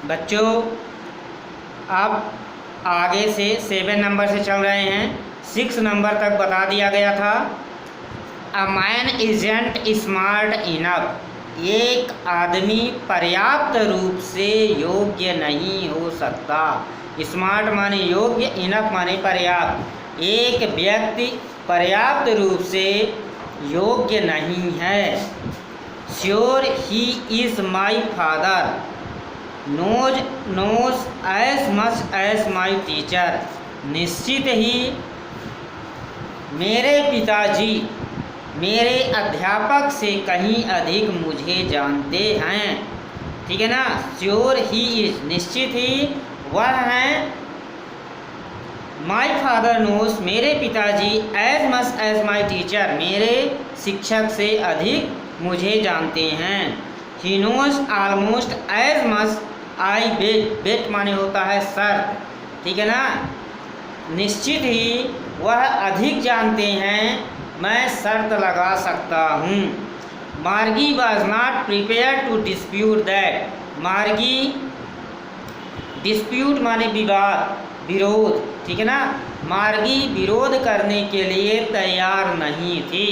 बच्चों आप आगे से 7 नंबर से चल रहे हैं, 6 नंबर तक बता दिया गया था। A man isn't smart enough, एक आदमी पर्याप्त रूप से योग्य नहीं हो सकता। स्मार्ट माने योग्य, इनफ माने पर्याप्त। एक व्यक्ति पर्याप्त रूप से योग्य नहीं है। Sure he is my father knows as much as my teacher, निश्चित ही मेरे पिताजी मेरे अध्यापक से कहीं अधिक मुझे जानते हैं। ठीक है ना। श्योर ही इज, निश्चित ही वह हैं। माई फादर नोज, मेरे पिताजी, as much as my teacher, मेरे शिक्षक से अधिक मुझे जानते हैं। He knows almost as much I bet, bet माने होता है शर्त। ठीक है ना। निश्चित ही वह अधिक जानते हैं, मैं शर्त लगा सकता हूँ। Margie was not prepare to dispute that, Margie dispute माने विवाद, विरोध। ठीक है ना। मार्गी विरोध करने के लिए तैयार नहीं थी।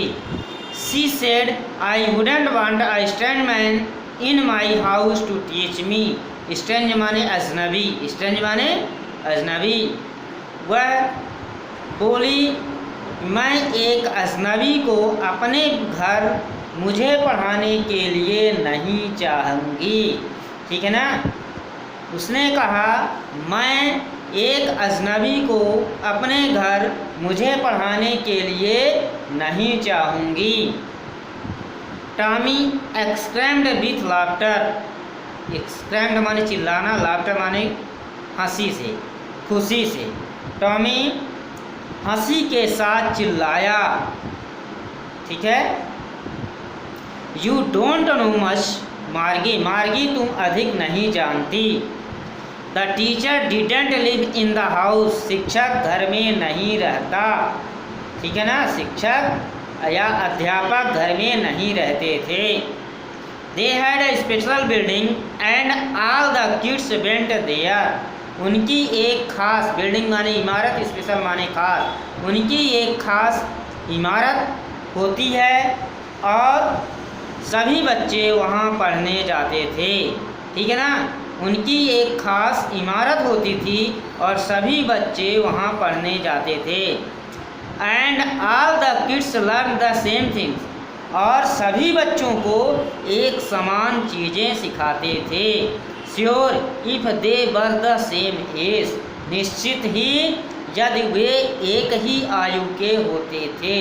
She said I wouldn't want a strange man in my house to teach me, strange माने अजनबी, स्ट्रेंज माने अजनबी। वह बोली मैं एक अजनबी को अपने घर मुझे पढ़ाने के लिए नहीं चाहूँगी। ठीक है ना। उसने कहा मैं एक अजनबी को अपने घर मुझे पढ़ाने के लिए नहीं चाहूँगी। Tommy exclaimed with laughter, exclaimed माने चिल्लाना, लाफ्टर माने हंसी से, खुशी से। टॉमी हंसी के साथ चिल्लाया। ठीक है। यू डोंट नो मच मार्गी, मार्गी तुम अधिक नहीं जानती। The teacher didn't live in the house, शिक्षक घर में नहीं रहता। ठीक है ना। शिक्षक या अध्यापक घर में नहीं रहते थे। They had a special building and all the kids went there, उनकी एक खास बिल्डिंग माने इमारत, स्पेशल माने खास, उनकी एक खास इमारत होती है और सभी बच्चे वहाँ पढ़ने जाते थे। ठीक है ना। उनकी एक खास इमारत होती थी और सभी बच्चे वहाँ पढ़ने जाते थे। And all the kids learn the same things, और सभी बच्चों को एक समान चीज़ें सिखाते थे। Sure if they were the same age, निश्चित ही यदि वे एक ही आयु के होते थे।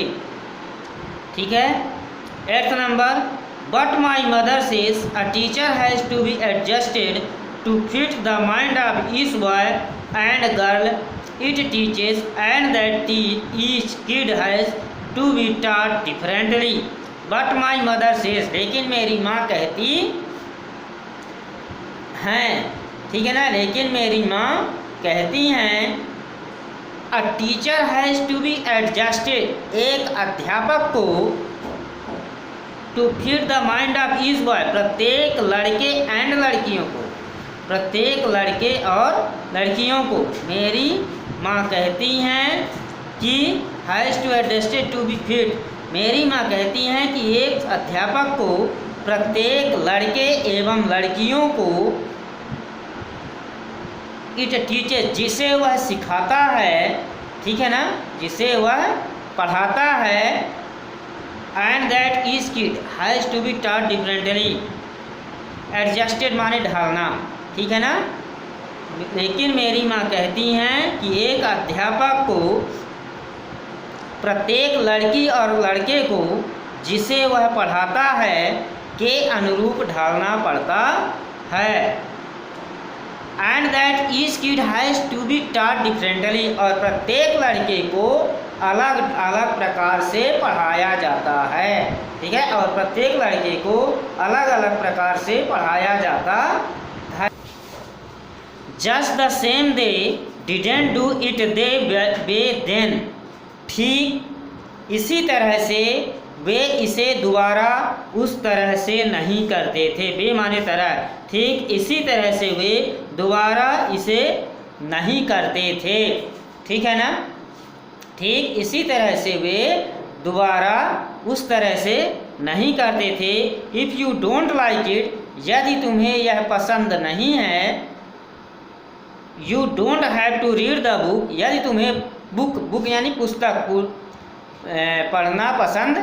ठीक है। 8th number, but my mother says a teacher has to be adjusted to fit the mind of each boy and girl it teaches and that each kid has to be taught differently. But my mother says, लेकिन मेरी माँ कहती हैं। ठीक है ना। लेकिन मेरी माँ कहती हैं a teacher has to be adjusted, एक अध्यापक को to fit the mind of each boy, प्रत्येक लड़के एंड लड़कियों को, प्रत्येक लड़के और लड़कियों को। मेरी माँ कहती हैं कि has to adjusted to be fit, मेरी माँ कहती हैं कि एक अध्यापक को प्रत्येक लड़के एवं लड़कियों को इट टीचर, जिसे वह सिखाता है। ठीक है ना। जिसे वह पढ़ाता है। And that each kid has to be taught differently, adjusted माने ढालना। ठीक है ना। लेकिन मेरी माँ कहती हैं कि एक अध्यापक को प्रत्येक लड़की और लड़के को जिसे वह पढ़ाता है के अनुरूप ढालना पड़ता है। And that each kid has to be taught differently, और प्रत्येक लड़के को अलग अलग प्रकार से पढ़ाया जाता है। ठीक है। और प्रत्येक लड़के को अलग अलग प्रकार से पढ़ाया जाता है। Just the same they didn't do it the way then, ठीक इसी तरह से वे इसे दोबारा उस तरह से नहीं करते थे। वे माने तरह, ठीक इसी तरह से वे दोबारा इसे नहीं करते थे। ठीक है ना, ठीक इसी तरह से वे दोबारा उस तरह से नहीं करते थे। If you don't like it, यदि तुम्हें यह पसंद नहीं है, you don't have to read the book, यदि तुम्हें बुक यानी पुस्तक पढ़ना पसंद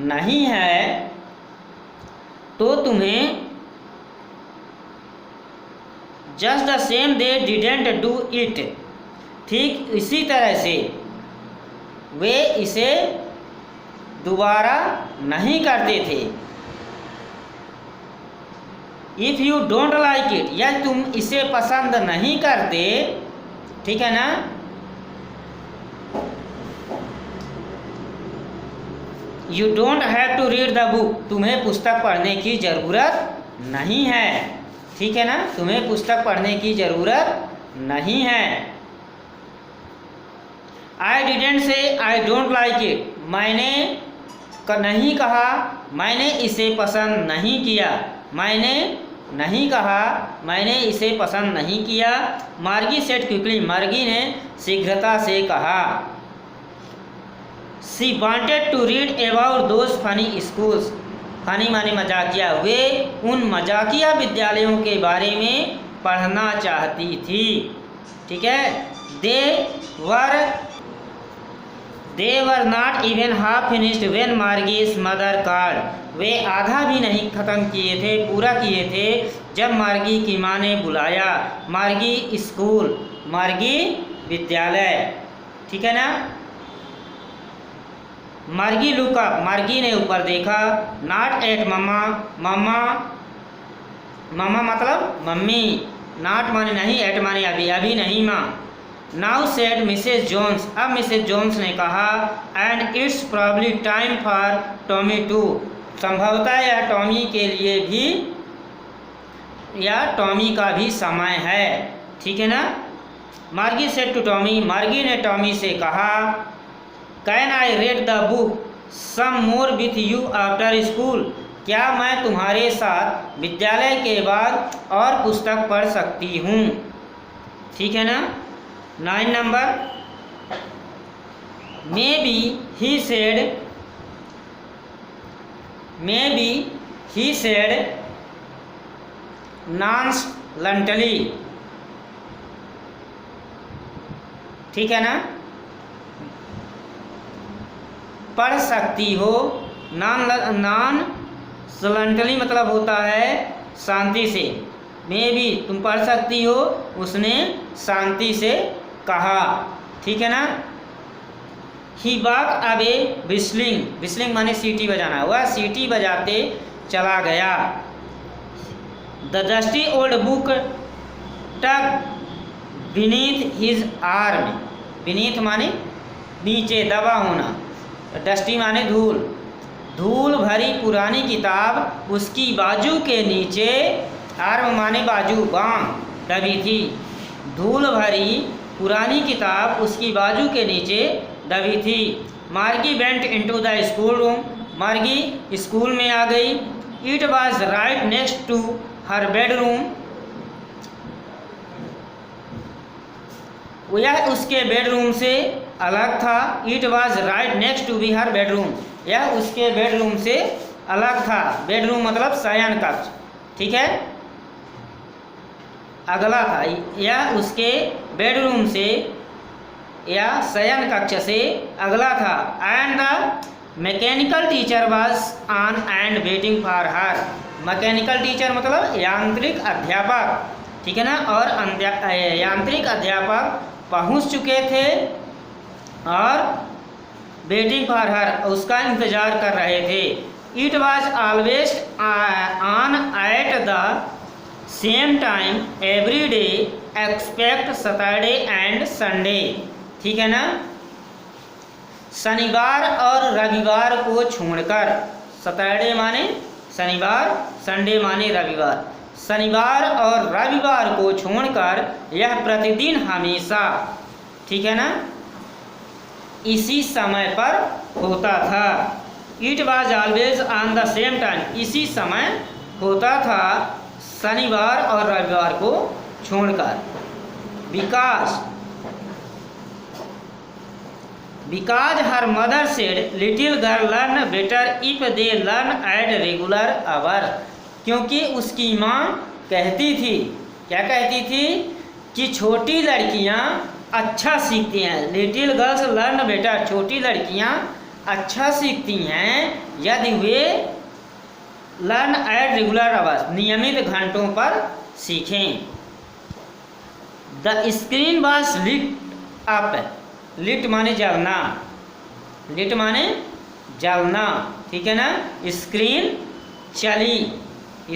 नहीं है, तो तुम्हें just the same they didn't do it, ठीक इसी तरह से वे इसे दोबारा नहीं करते थे। If you don't like it, यदि तुम इसे पसंद नहीं करते, ठीक है ना, you don't have to read the book, तुम्हें पुस्तक पढ़ने की ज़रूरत नहीं है। ठीक है ना, तुम्हें पुस्तक पढ़ने की ज़रूरत नहीं है। I didn't say I don't like it, मैंने नहीं कहा मैंने इसे पसंद नहीं किया, मैंने नहीं कहा मैंने इसे पसंद नहीं किया। मार्गी सेड क्विकली, मार्गी ने शीघ्रता से कहा। She wanted to read about those funny schools, funny माने मजाकिया, वे उन मजाकिया विद्यालयों के बारे में पढ़ना चाहती थी। ठीक है, they were not even half finished when Margie's mother called, वे आधा भी नहीं ख़त्म किए थे, पूरा किए थे जब मार्गी की माँ ने बुलाया। मार्गी स्कूल, मार्गी विद्यालय। ठीक है ना, मार्गी लुकअप, मार्गी ने ऊपर देखा। नॉट एट मम्मा, मम्मा मम्मा मतलब मम्मी, नॉट माने नहीं, एट माने अभी, अभी नहीं माँ। नाउ सेड मिसेज जोन्स, अब मिसेज जोन्स ने कहा, and it's probably time for Tommy too, संभवतः यह टॉमी के लिए भी, या टॉमी का भी समय है। ठीक है ना, मार्गी सेड टू टॉमी, मार्गी ने टॉमी से कहा, can I read the book some more with you after school, क्या मैं तुम्हारे साथ विद्यालय के बाद और पुस्तक पढ़ सकती हूँ। ठीक है ना, 9 number, may be he said constantly, ठीक है ना, पढ़ सकती हो। नॉन सलेंटली मतलब होता है शांति से, मे भी तुम पढ़ सकती हो, उसने शांति से कहा। ठीक है ना, ही वॉक अवे व्हिस्टलिंग, व्हिस्टलिंग माने सीटी बजाना, वह सीटी बजाते चला गया। द डस्टी ओल्ड बुक टक बीनीथ हिज आर्म, बीनीथ माने नीचे, दबा होना, डस्टी माने धूल, धूल भरी पुरानी किताब उसकी बाजू के नीचे, आर्म माने बाजू, बांह, दबी थी। धूल भरी पुरानी किताब उसकी बाजू के नीचे दबी थी। Margie went into the school room, Margie school में आ गई। It was right next to her bedroom, यह उसके बेडरूम से अलग था। It was right next to be her bedroom, यह उसके बेडरूम से अलग था। बेडरूम मतलब शयन कक्ष, ठीक है, अगला था, यह उसके बेडरूम से या शयन कक्ष से अगला था। And the mechanical teacher was on and waiting for her, mechanical teacher मतलब यांत्रिक अध्यापक, ठीक है ना, और यांत्रिक अध्यापक पहुंच चुके थे और वेटिंग फॉर हर, उसका इंतज़ार कर रहे थे। It was always on at the same time every day expect Saturday and Sunday, ठीक है ना, शनिवार और रविवार को छोड़कर, सैटरडे माने शनिवार, संडे माने रविवार, शनिवार और रविवार को छोड़कर यह प्रतिदिन हमेशा, ठीक है ना, इसी समय पर होता था। It was always on the same time, इसी समय होता था शनिवार और रविवार को छोड़कर। Because her mother said little girl learn better if they learn at regular hour, क्योंकि उसकी माँ कहती थी, क्या कहती थी, कि छोटी लड़कियाँ अच्छा सीखती हैं। लिटिल गर्ल्स लर्न बेटर, छोटी लड़कियाँ अच्छा सीखती हैं यदि वे लर्न एट रेगुलर आवर्स, नियमित घंटों पर सीखें। The screen was lit up, lit माने जलना, लिट माने जलना, ठीक है ना। स्क्रीन चली,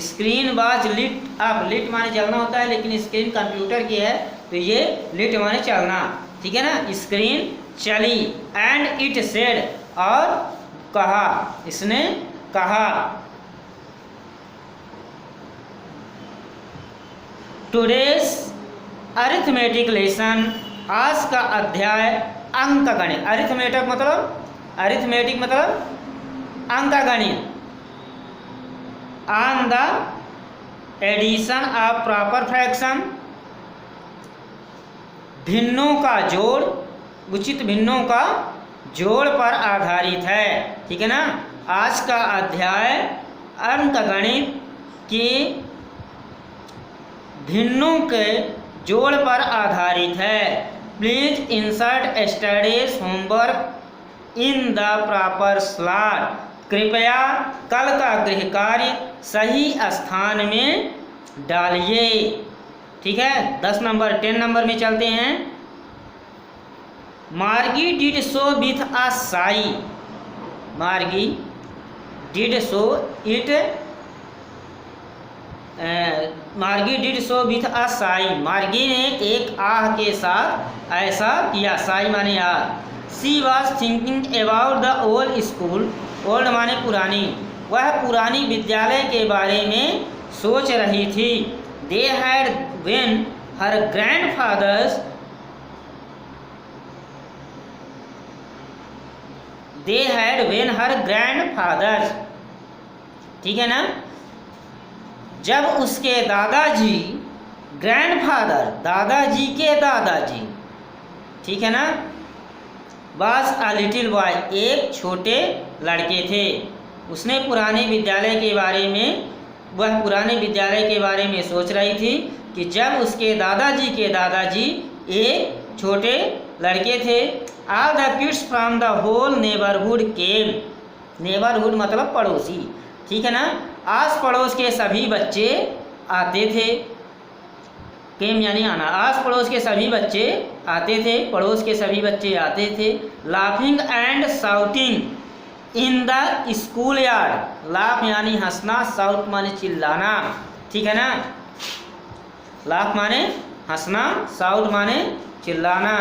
screen was lit up, lit माने जलना होता है, लेकिन स्क्रीन कंप्यूटर की है तो ये लिट माने चलना, ठीक है ना। स्क्रीन चली। एंड इट सेड, और कहा, इसने कहा, टुडेज अरिथमेटिक लेसन, आज का अध्याय अंक गणित, अरिथमेटिक मतलब अंक गणित, on the addition of proper fraction, भिन्नों का जोड़, उचित भिन्नों का जोड़ पर आधारित है, ठीक है ना। आज का अध्याय अंक गणित के भिन्नों के जोड़ पर आधारित है। Please insert studies homework in the proper slot, कृपया कल का गृह कार्य सही स्थान में डालिए, ठीक है। 10 नंबर 10 नंबर में चलते हैं। मार्गी did so with a sigh, मार्गी डिड सो इट, मार्गी did so with a sigh, मार्गी ने एक आह के साथ ऐसा किया, साई माने आह। She was thinking about the old school, old माने पुरानी, वह पुरानी विद्यालय के बारे में सोच रही थी। They had when her grandfathers, they had when her grandfathers, ठीक है ना। जब उसके दादाजी, ग्रैंडफादर दादाजी के दादाजी, ठीक है ना, वाज अ लिटिल बॉय, एक छोटे लड़के थे। उसने पुराने विद्यालय के बारे में, वह पुराने विद्यालय के बारे में सोच रही थी कि जब उसके दादाजी के दादाजी एक छोटे लड़के थे। All the kids from the whole neighbourhood came, neighbourhood मतलब पड़ोसी, ठीक है ना। आस पड़ोस के सभी बच्चे आते थे, केम यानी आना, आस पड़ोस के सभी बच्चे आते थे, पड़ोस के सभी बच्चे आते थे। Laughing and shouting in the school yard, laugh यानी हंसना, साउट माने चिल्लाना, ठीक है ना। लाफ माने हंसना, साउट माने चिल्लाना।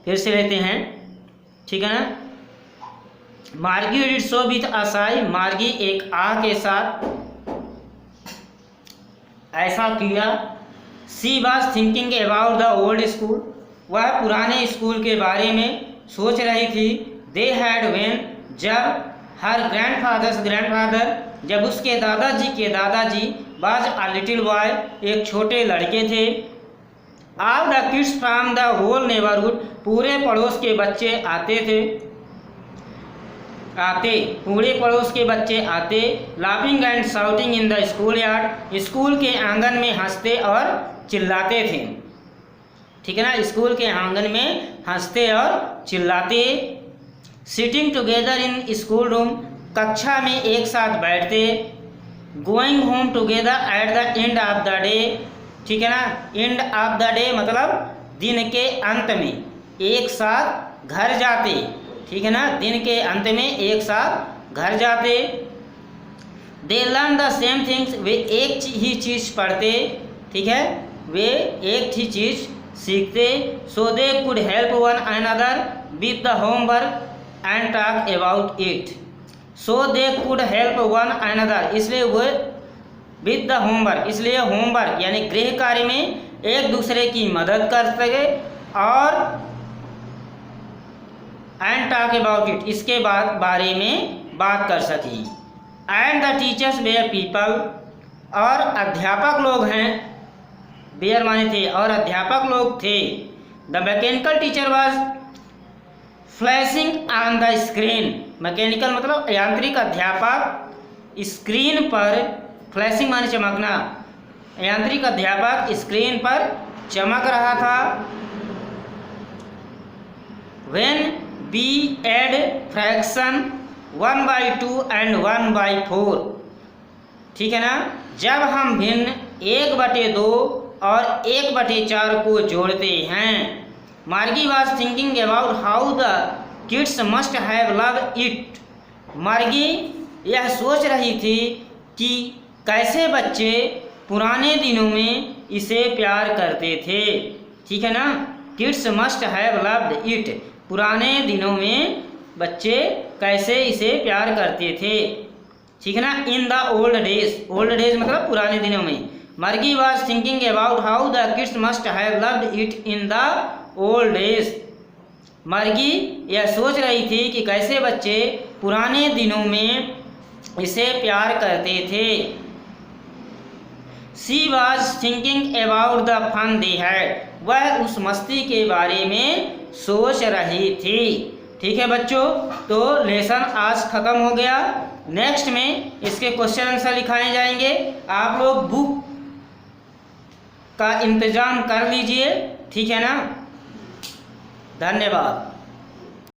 फिर से लेते हैं, ठीक है ना। Margie did so with a sigh, Margie एक आह के साथ ऐसा किया। She was thinking about the old school, वह पुराने स्कूल के बारे में सोच रही थी। दे हैड व्हेन, जब हर ग्रैंडफादर्स, ग्रैंडफादर जब उसके दादाजी के दादाजी, वाज अ लिटिल बॉय एक छोटे लड़के थे। All the kids from the whole neighbourhood, पूरे पड़ोस के बच्चे आते थे, पूरे पड़ोस के बच्चे आते। Laughing and shouting in the school yard, school के आंगन में हंसते और चिल्लाते थे, ठीक है ना। स्कूल के आंगन में हंसते और चिल्लाते। Sitting together in school room, कक्षा में एक साथ बैठते। Going home together at the end of the day, ठीक है ना। एंड ऑफ द डे मतलब दिन के अंत में एक साथ घर जाते, ठीक है ना। दिन के अंत में एक साथ घर जाते। They learn the same things, वे एक ही चीज़ पढ़ते, ठीक है, वे एक ही चीज़ सीखते। So they could help one another with the homework and talk about it, so they could help one another, इसलिए वो विथ द होमवर्क, इसलिए होमवर्क यानी गृह कार्य में एक दूसरे की मदद कर सके और एंड टॉक अबाउट इट, इसके बारे में बात कर सकें। And the teachers were people, और अध्यापक लोग हैं, वेयर माने थे, और अध्यापक लोग थे। The mechanical teacher was flashing on the screen, mechanical मतलब यांत्रिक अध्यापक स्क्रीन पर, फ्लैशिंग माने चमकना, यांत्रिक अध्यापक स्क्रीन पर चमक रहा था। When we add fraction 1/2 and 1/4, ठीक है ना, जब हम भिन्न 1/2 और 1/4 को जोड़ते हैं। मार्गी was thinking about how the kids must have love it, मार्गी यह सोच रही थी कि कैसे बच्चे पुराने दिनों में इसे प्यार करते थे, ठीक है ना। Kids must have loved it, पुराने दिनों में बच्चे कैसे इसे प्यार करते थे, ठीक है ना। In the old days, old days मतलब पुराने दिनों में। मार्गी was thinking about how the kids must have loved it in the old days, मार्गी यह सोच रही थी कि कैसे बच्चे पुराने दिनों में इसे प्यार करते थे। She was thinking about the fun they had, वह उस मस्ती के बारे में सोच रही थी, ठीक है बच्चों। तो लेसन आज ख़त्म हो गया। नेक्स्ट में इसके क्वेश्चन आंसर लिखाए जाएंगे। आप लोग बुक का इंतज़ाम कर लीजिए, ठीक है ना। धन्यवाद।